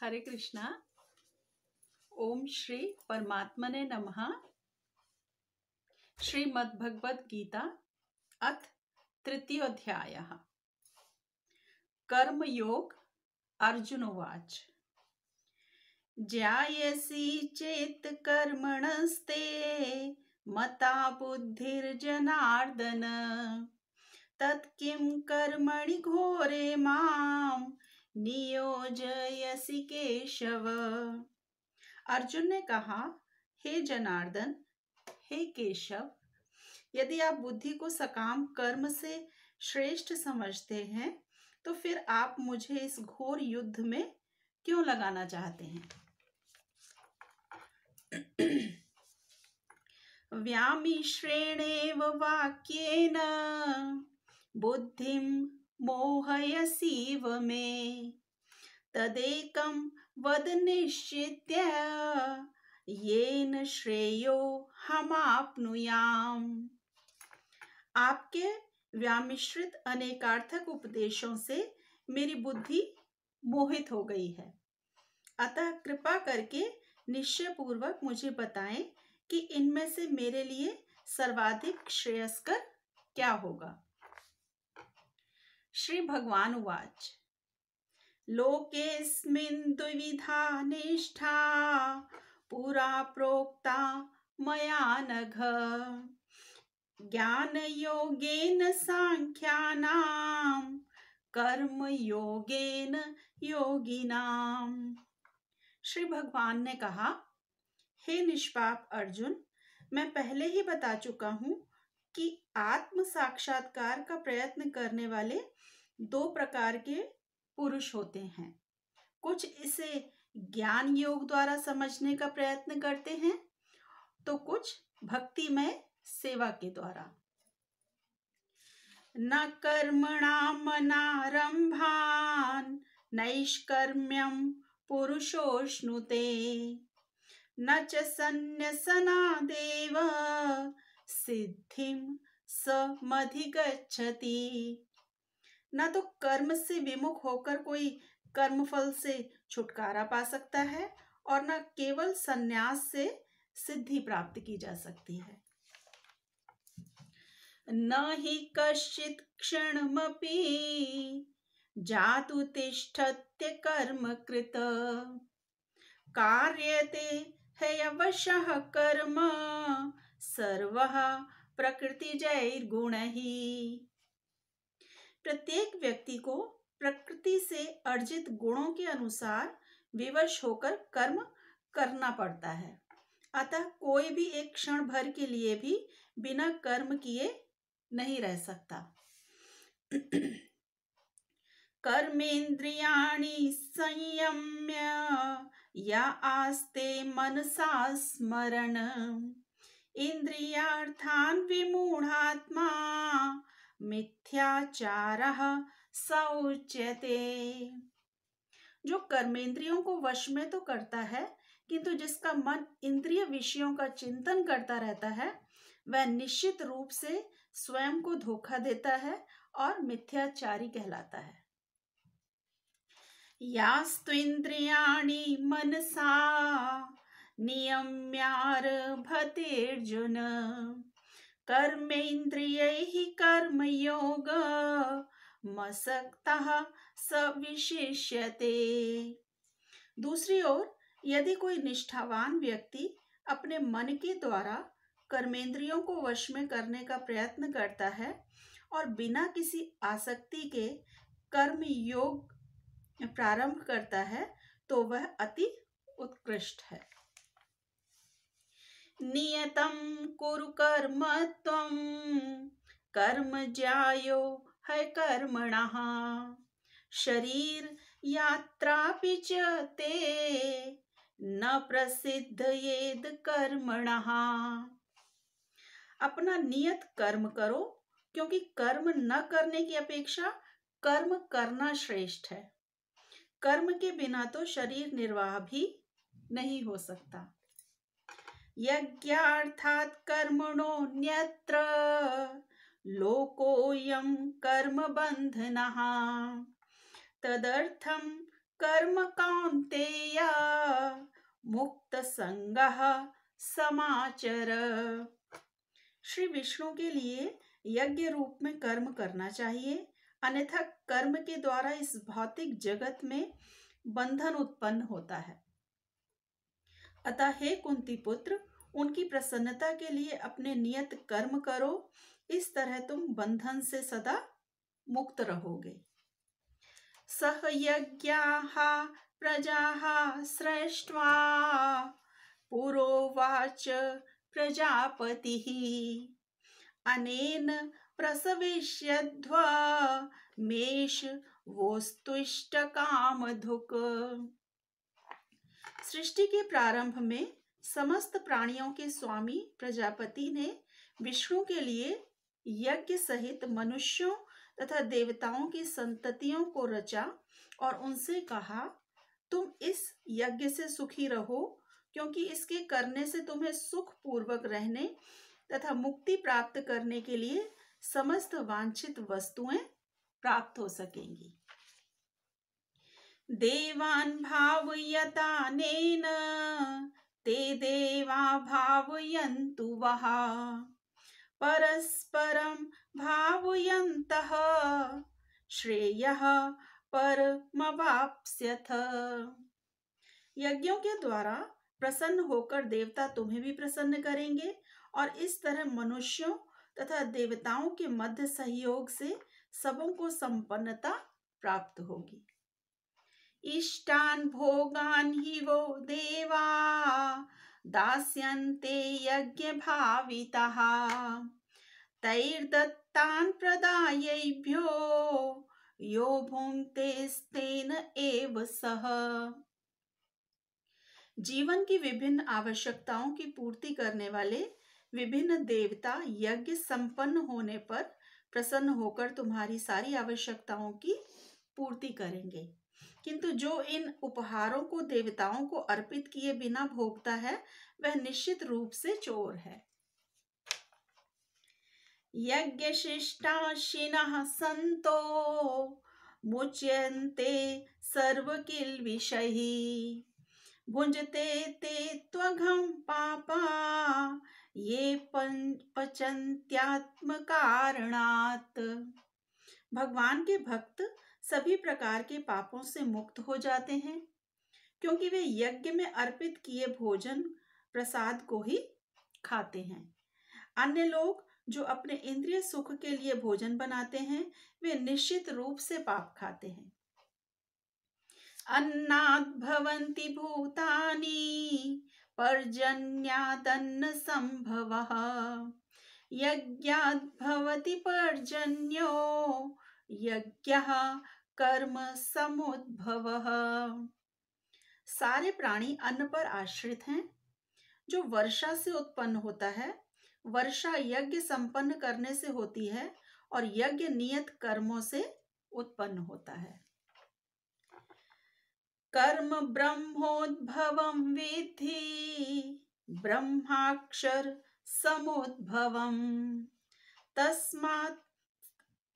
हरे कृष्णा। ओम श्री परमात्मने नमः। श्रीमद्भगवद्गीता अथ तृतीयोऽध्यायः। कर्मयोग। अर्जुनोवाच। ज्यायसि चेत् कर्मणस्ते मता बुद्धिर्जनार्दन तत्किं कर्मणि घोरे मां नियोजयसि केशव। अर्जुन ने कहा, हे जनार्दन, हे केशव, यदि आप बुद्धि को सकाम कर्म से श्रेष्ठ समझते हैं तो फिर आप मुझे इस घोर युद्ध में क्यों लगाना चाहते हैं? व्यामिश्रेणेव वाक्येन बुद्धिं मोहयसीव मे तदेकं वद निश्चित्य येन श्रेयो हमाप्नुयाम। आपके व्यामिश्रित अनेकार्थक उपदेशों से मेरी बुद्धि मोहित हो गई है, अतः कृपा करके निश्चय पूर्वक मुझे बताएं कि इनमें से मेरे लिए सर्वाधिक श्रेयस्कर क्या होगा। श्री भगवान उवाच। लोकेऽस्मिन् द्विविधा निष्ठा पुरा प्रोक्ता मया नघ ज्ञानयोगेन सांख्यानां कर्मयोगेन योगिनां। श्री भगवान ने कहा, हे निष्पाप अर्जुन, मैं पहले ही बता चुका हूँ कि आत्म साक्षात्कार का प्रयत्न करने वाले दो प्रकार के पुरुष होते हैं। कुछ इसे ज्ञान योग द्वारा समझने का प्रयत्न करते हैं तो कुछ भक्तिमय सेवा के द्वारा। न कर्मणामनारम्भान् नैष्कर्म्यं पुरुषोऽश्नुते न च सन्न्यसनादेव सिद्धिं समधिगच्छति। न तो कर्म से विमुख होकर कोई कर्मफल से छुटकारा पा सकता है और न केवल संन्यास से सिद्धि प्राप्त की जा सकती है। न हि कश्चित् क्षणमपि जातु तिष्ठत्य कर्म कृत कार्यते ह्यवशः कर्म सर्वः प्रकृतिजैर्गुणैः। प्रत्येक व्यक्ति को प्रकृति से अर्जित गुणों के अनुसार विवश होकर कर्म करना पड़ता है, अतः कोई भी एक क्षण भर के लिए भी बिना कर्म किए नहीं रह सकता। कर्मेन्द्रियाणि संयम्य या आस्ते मनसा स्मरण इंद्रियार्थान् विमूढात्मा मिथ्याचारः स उच्यते। जो कर्मेंद्रियों को वश में तो करता है, किंतु जिसका मन इंद्रिय विषयों का चिंतन करता रहता है, वह निश्चित रूप से स्वयं को धोखा देता है और मिथ्याचारी कहलाता है। यास्त्विन्द्रियाणि मनसा नियम्यारभतेऽर्जुन कर्मेन्द्रियैः कर्मयोग मसक्तः स विशिष्यते। दूसरी ओर यदि कोई निष्ठावान व्यक्ति अपने मन के द्वारा कर्मेंद्रियों को वश में करने का प्रयत्न करता है और बिना किसी आसक्ति के कर्म योग प्रारंभ करता है तो वह अति उत्कृष्ट है। नियतं कुरु कर्म त्वं कर्म ज्यायो है कर्मणः शरीर यात्रापि च ते न प्रसिद्धयेद कर्मणः। अपना नियत कर्म करो, क्योंकि कर्म न करने की अपेक्षा कर्म करना श्रेष्ठ है। कर्म के बिना तो शरीर निर्वाह भी नहीं हो सकता। यज्ञार्थात् कर्मणोऽन्यत्र लोकोऽयं कर्म बन्धनः तदर्थं कर्म कौन्तेय मुक्त संगः समाचर। श्री विष्णु के लिए यज्ञ रूप में कर्म करना चाहिए, अन्यथा कर्म के द्वारा इस भौतिक जगत में बंधन उत्पन्न होता है। अतः हे कुंती पुत्र, उनकी प्रसन्नता के लिए अपने नियत कर्म करो, इस तरह तुम बंधन से सदा मुक्त रहोगे। सह यज्ञाः प्रजाः सृष्ट्वा पुरोवाच प्रजापतिः अनेन प्रसविष्यध्वा मेष वोस्तुष्ट कामधुक्। सृष्टि के प्रारंभ में समस्त प्राणियों के स्वामी प्रजापति ने विष्णु के लिए यज्ञ सहित मनुष्यों तथा देवताओं की संततियों को रचा और उनसे कहा, तुम इस यज्ञ से सुखी रहो, क्योंकि इसके करने से तुम्हें सुख पूर्वक रहने तथा मुक्ति प्राप्त करने के लिए समस्त वांछित वस्तुएं प्राप्त हो सकेंगी। देवान् भावयतानेन ते देवा भावयन्तु वः परस्परं भावयन्तः श्रेयः परमवाप्स्यथ। यज्ञों के द्वारा प्रसन्न होकर देवता तुम्हें भी प्रसन्न करेंगे और इस तरह मनुष्यों तथा देवताओं के मध्य सहयोग से सबों को संपन्नता प्राप्त होगी। इष्टान् भोगान् हि वो देवा दास्यन्ते यज्ञ भाविताः तैर्दत्तान् प्रदायैभ्यो यो भुङ्क्तेस्तेन एव सः। जीवन की विभिन्न आवश्यकताओं की पूर्ति करने वाले विभिन्न देवता यज्ञ संपन्न होने पर प्रसन्न होकर तुम्हारी सारी आवश्यकताओं की पूर्ति करेंगे, किंतु जो इन उपहारों को देवताओं को अर्पित किए बिना भोगता है वह निश्चित रूप से चोर है। यज्ञशिष्टाशिनः सन्तो मुच्यन्ते सर्वकिल्बिषैः भुञ्जते ते त्वघं पापा ये पचन्त्यात्म कारणात्। भगवान के भक्त सभी प्रकार के पापों से मुक्त हो जाते हैं, क्योंकि वे यज्ञ में अर्पित किए भोजन प्रसाद को ही खाते हैं। अन्य लोग जो अपने इंद्रिय सुख के लिए भोजन बनाते हैं वे निश्चित रूप से पाप खाते हैं। अन्नाद् भवन्ति भूतानि पर्जन्यादन्न संभवः यज्ञाद् भवति पर्जन्यो यज्ञः कर्म समुद्भवः। सारे प्राणी अन्न पर आश्रित हैं, जो वर्षा से उत्पन्न होता है। वर्षा यज्ञ संपन्न करने से होती है और यज्ञ नियत कर्मों से उत्पन्न होता है। कर्म ब्रह्मोद्भवं विद्धि ब्रह्माक्षर समुद्भवम्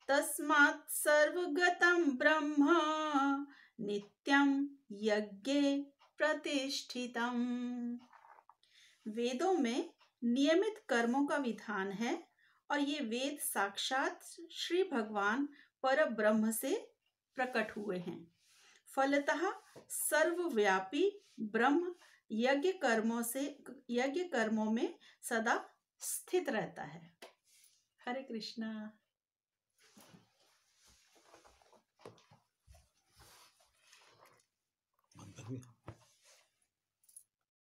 तस्मात् सर्वगतं ब्रह्म नित्यं यज्ञे प्रतिष्ठितम्। वेदों में नियमित कर्मों का विधान है और ये वेद साक्षात श्री भगवान पर ब्रह्म से प्रकट हुए हैं। फलतः सर्वव्यापी ब्रह्म यज्ञ कर्मों में सदा स्थित रहता है। हरे कृष्णा।